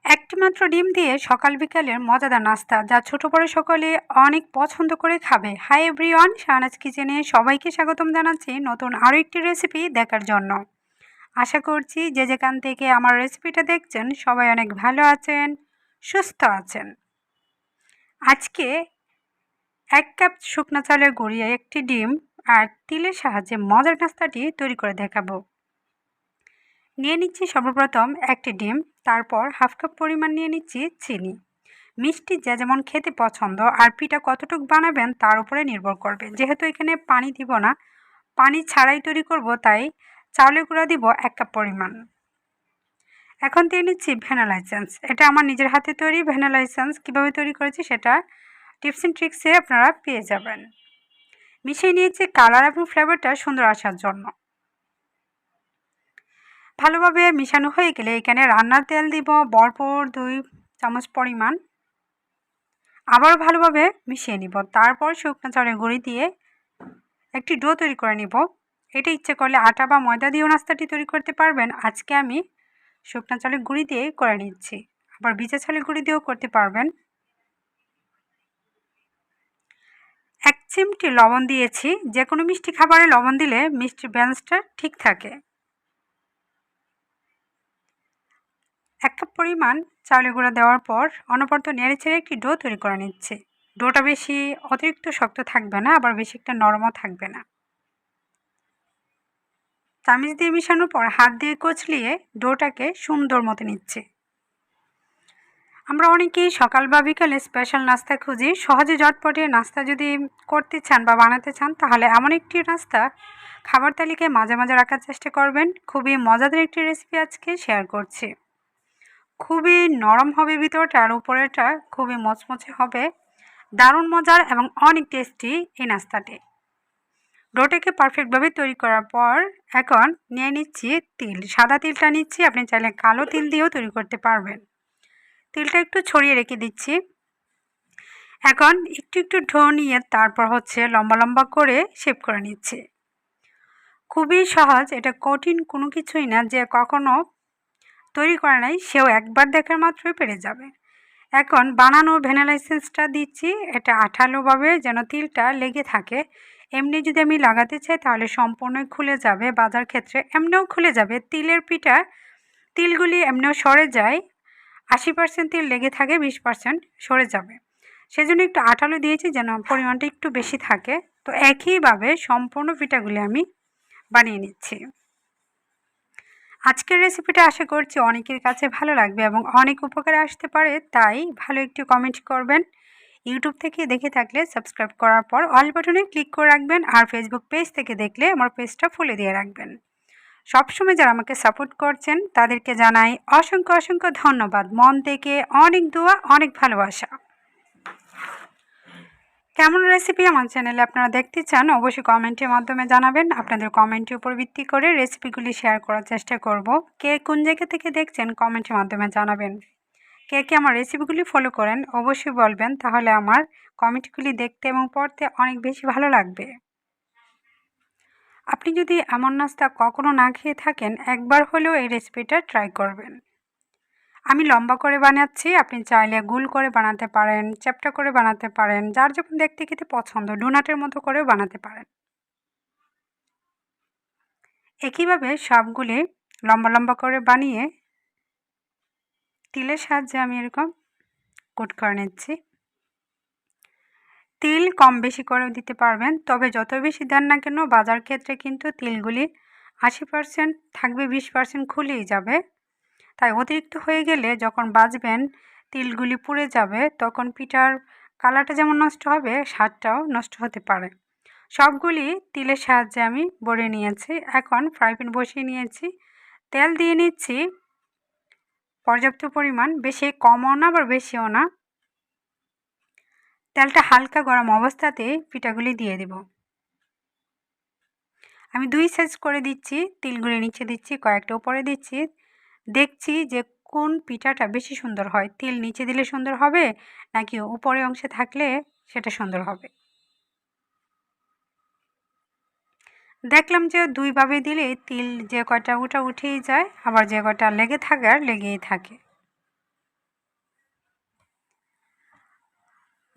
একটি মাত্র ডিম দিয়ে সকাল বিকালের মজাদার নাস্তা যা ছোট বড় সকলে অনেক পছন্দ করে খাবে। হাই এভরিওয়ান, শাহনাজ কিচেনে সবাইকে স্বাগতম জানাচ্ছি নতুন আরও একটি রেসিপি দেখার জন্য। আশা করছি যে যেখান থেকে আমার রেসিপিটা দেখছেন সবাই অনেক ভালো আছেন, সুস্থ আছেন। আজকে 1 কাপ শুকনো চালের গুঁড়ি, একটি ডিম আর তিলের সাহায্যে মজার নাস্তাটি তৈরি করে দেখাবো। নিয়ে নিচ্ছি সর্বপ্রথম একটি ডিম, তারপর 1/2 কাপ পরিমাণ নিয়ে নিচ্ছি চিনি। মিষ্টি যে যেমন খেতে পছন্দ আর পিঠা কতটুকু বানাবেন তার উপরে নির্ভর করবে। যেহেতু এখানে পানি দিব না, পানি ছাড়াই তৈরি করব, তাই চাউলের গুঁড়া দিব 1 কাপ পরিমাণ। এখন দিয়ে নিচ্ছি ভ্যানিলা এসেন্স। এটা আমার নিজের হাতে তৈরি ভ্যানিলা এসেন্স। কীভাবে তৈরি করেছি সেটা টিপস অ্যান্ড ট্রিক্সে আপনারা পেয়ে যাবেন। মিশিয়ে নিয়েছি কালার এবং ফ্লেভারটা সুন্দর আসার জন্য। ভালোভাবে মিশানো হয়ে গেলে এখানে রান্নার তেল দিব ভরপুর 2 চামচ পরিমাণ। আবারও ভালোভাবে মিশিয়ে নিব। তারপর শুকনো চালের গুঁড়ি দিয়ে একটি ডো তৈরি করে নিব। এটা ইচ্ছে করলে আটা বা ময়দা দিয়েও নাস্তাটি তৈরি করতে পারবেন। আজকে আমি শুকনো চালের গুঁড়ি দিয়ে করে নিচ্ছি, আবার ভিজা চালের গুঁড়ি দিয়েও করতে পারবেন। 1 চিমটি লবণ দিয়েছি। যে কোনো মিষ্টি খাবারে লবণ দিলে মিষ্টির ব্যালেন্সটা ঠিক থাকে। 1 কাপ পরিমাণ চাউলের গুঁড়া দেওয়ার পর অনবরত নেড়ে ছেড়ে একটি ডো তৈরি করে নিচ্ছে। ডোটা বেশি অতিরিক্ত শক্ত থাকবে না, আবার বেশি একটা নরমও থাকবে না। চামচ দিয়ে মিশানোর পর হাত দিয়ে কচলিয়ে ডোটাকে সুন্দর মতো নিচ্ছে। আমরা অনেকেই সকাল বা বিকালে স্পেশাল নাস্তা খুঁজি। সহজে ঝটপটে নাস্তা যদি করতে চান বা বানাতে চান, তাহলে এমন একটি নাস্তা খাবার তালিকায় মাঝে মাঝে রাখার চেষ্টা করবেন। খুবই মজাদার একটি রেসিপি আজকে শেয়ার করছি। খুবই নরম হবে ভিতরটা আর উপরেটা খুবই মচমচে হবে। দারুণ মজার এবং অনেক টেস্টি এই নাস্তাটি। ডোটাকে পারফেক্টভাবে তৈরি করার পর এখন নিয়ে নিচ্ছি তিল। সাদা তিলটা নিচ্ছি, আপনি চাইলে কালো তিল দিয়েও তৈরি করতে পারবেন। তিলটা একটু ছড়িয়ে রেখে দিচ্ছি। এখন একটু একটু ডো নিয়ে তারপর লম্বা লম্বা করে শেপ করে নিচ্ছি। খুবই সহজ, এটা কঠিন কোনো কিছুই না। যে কখনো তৈরি করে নাই সেও একবার দেখার মাত্রই পেরে যাবে। এখন বানানো ভ্যানিলা এসেন্সটা দিচ্ছি। এটা আঠালোভাবে যেন তিলটা লেগে থাকে। এমনি যদি আমি লাগাতে চাই তাহলে সম্পূর্ণই খুলে যাবে। বাজার ক্ষেত্রে এমনিও খুলে যাবে। তিলের পিঠা তিলগুলি এমনিও সরে যায়। 80% তিল লেগে থাকে, 20% সরে যাবে। সেজন্য একটু আঠালো দিয়েছি যেন পরিমাণটা একটু বেশি থাকে। তো একইভাবে সম্পূর্ণ পিঠাগুলি আমি বানিয়ে নিচ্ছি। আজকের রেসিপিটা আশা করছি অনেকের কাছে ভালো লাগবে এবং অনেক উপকারে আসতে পারে, তাই ভালো একটি কমেন্ট করবেন। ইউটিউব থেকে দেখে থাকলে সাবস্ক্রাইব করার পর অল বাটনে ক্লিক করে রাখবেন, আর ফেসবুক পেজ থেকে দেখলে আমার পেজটা ফলো দিয়ে রাখবেন। সবসময় যারা আমাকে সাপোর্ট করছেন তাদেরকে জানাই অসংখ্য অসংখ্য ধন্যবাদ। মন থেকে অনেক দোয়া, অনেক ভালোবাসা। কেমন রেসিপি আমার চ্যানেলে আপনারা দেখতে চান অবশ্যই কমেন্টের মাধ্যমে জানাবেন। আপনাদের কমেন্টের উপর ভিত্তি করে রেসিপিগুলি শেয়ার করার চেষ্টা করব। কে কোন জায়গা থেকে দেখছেন কমেন্টের মাধ্যমে জানাবেন। কে কে আমার রেসিপিগুলি ফলো করেন অবশ্যই বলবেন, তাহলে আমার কমেন্টগুলি দেখতে এবং পড়তে অনেক বেশি ভালো লাগবে। আপনি যদি এমন নাস্তা কখনো না খেয়ে থাকেন, একবার হলেও এই রেসিপিটা ট্রাই করবেন। আমি লম্বা করে বানাচ্ছি, আপনি চাইলে গোল করে বানাতে পারেন, চ্যাপ্টা করে বানাতে পারেন, যার যখন দেখতে খেতে পছন্দ ডোনাটের মতো করেও বানাতে পারেন। একইভাবে সবগুলি লম্বা লম্বা করে বানিয়ে তিলের সাহায্যে আমি এরকম কোট করে নিচ্ছি। তিল কম বেশি করেও দিতে পারবেন, তবে যত বেশি দেন না কেন বাজার ক্ষেত্রে কিন্তু তিলগুলি 80% থাকবে, 20% খুলেই যাবে। তাই অতিরিক্ত হয়ে গেলে যখন ভাজবেন তিলগুলি পুড়ে যাবে, তখন পিঠার কালারটা যেমন নষ্ট হবে, স্বাদটাও নষ্ট হতে পারে। সবগুলি তিলের সাহায্যে আমি ভরে নিয়েছি। এখন ফ্রাই প্যান বসিয়ে নিয়েছি, তেল দিয়ে নিচ্ছি পর্যাপ্ত পরিমাণ, বেশি কমও না আবার বেশিও না। তেলটা হালকা গরম অবস্থাতে পিঠাগুলি দিয়ে দেব। আমি 2 সাইজ করে দিচ্ছি। তিলগুলি নিচে দিচ্ছি, কয়েকটা উপরে দিচ্ছি। দেখছি যে কোন পিঠাটা বেশি সুন্দর হয়, তিল নিচে দিলে সুন্দর হবে নাকি উপরে অংশে থাকলে সেটা সুন্দর হবে। দেখলাম যে দুইভাবে দিলে তিল যে কয়টা ওটা উঠেই যায়, আবার যে কয়টা লেগে থাকে আর লেগেই থাকে।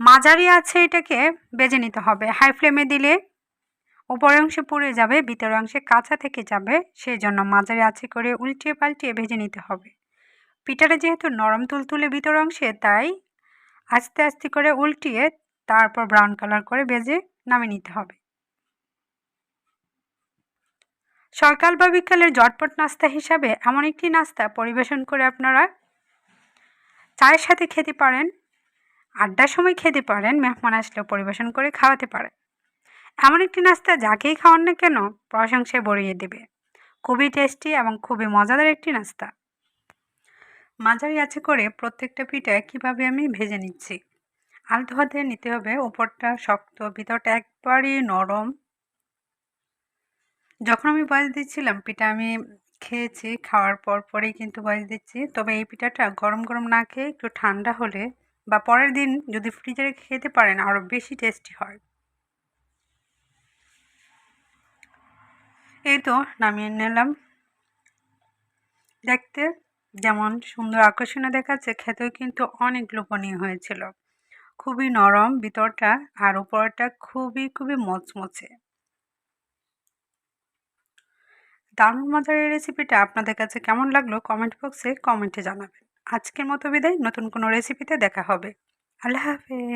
মাঝারি আছে এটাকে ভেজে নিতে হবে। হাই ফ্লেমে দিলে উপরের অংশে পুড়ে যাবে, ভিতরের অংশে কাঁচা থেকে যাবে, সেই জন্য মাঝারি আছে করে উল্টিয়ে পাল্টিয়ে ভেজে নিতে হবে। পিঠাটা যেহেতু নরম তুলতুলে ভিতরের অংশে, তাই আস্তে আস্তে করে উল্টিয়ে তারপর ব্রাউন কালার করে ভেজে নামিয়ে নিতে হবে। সকাল বা বিকালের ঝটপট নাস্তা হিসাবে এমন একটি নাস্তা পরিবেশন করে আপনারা চায়ের সাথে খেতে পারেন, আড্ডার সময় খেতে পারেন, মেহমান আসলেও পরিবেশন করে খাওয়াতে পারেন। এমন একটি নাস্তা যাকেই খাওয়ান না কেন প্রশংসায় ভরিয়ে দেবে। খুবই টেস্টি এবং খুবই মজাদার একটি নাস্তা। মাঝারি আছে করে প্রত্যেকটা পিঠা কীভাবে আমি ভেজে নিচ্ছি। আলতো হাতে নিতে হবে, উপরটা শক্ত ভিতরটা একবারই নরম। যখন আমি বয়স দিচ্ছিলাম পিঠা আমি খেয়েছি, খাওয়ার পরেই কিন্তু বয়স দিচ্ছি। তবে এই পিঠাটা গরম গরম না খেয়ে একটু ঠান্ডা হলে বা পরের দিন যদি ফ্রিজে রেখে খেতে পারেন আরও বেশি টেস্টি হয়। এই তো নামিয়ে নিলাম। দেখতে যেমন সুন্দর আকর্ষণীয় দেখাচ্ছে, খেতেও কিন্তু অনেক লোভনীয় হয়েছিল। খুবই নরম ভিতরটা আর উপরটা খুবই খুবই মচমচে। দারুণ মজার এই রেসিপিটা আপনাদের কাছে কেমন লাগলো কমেন্ট বক্সে কমেন্টে জানাবেন। আজকের মতো বিদায়, নতুন কোনো রেসিপিতে দেখা হবে। আল্লাহ হাফেজ।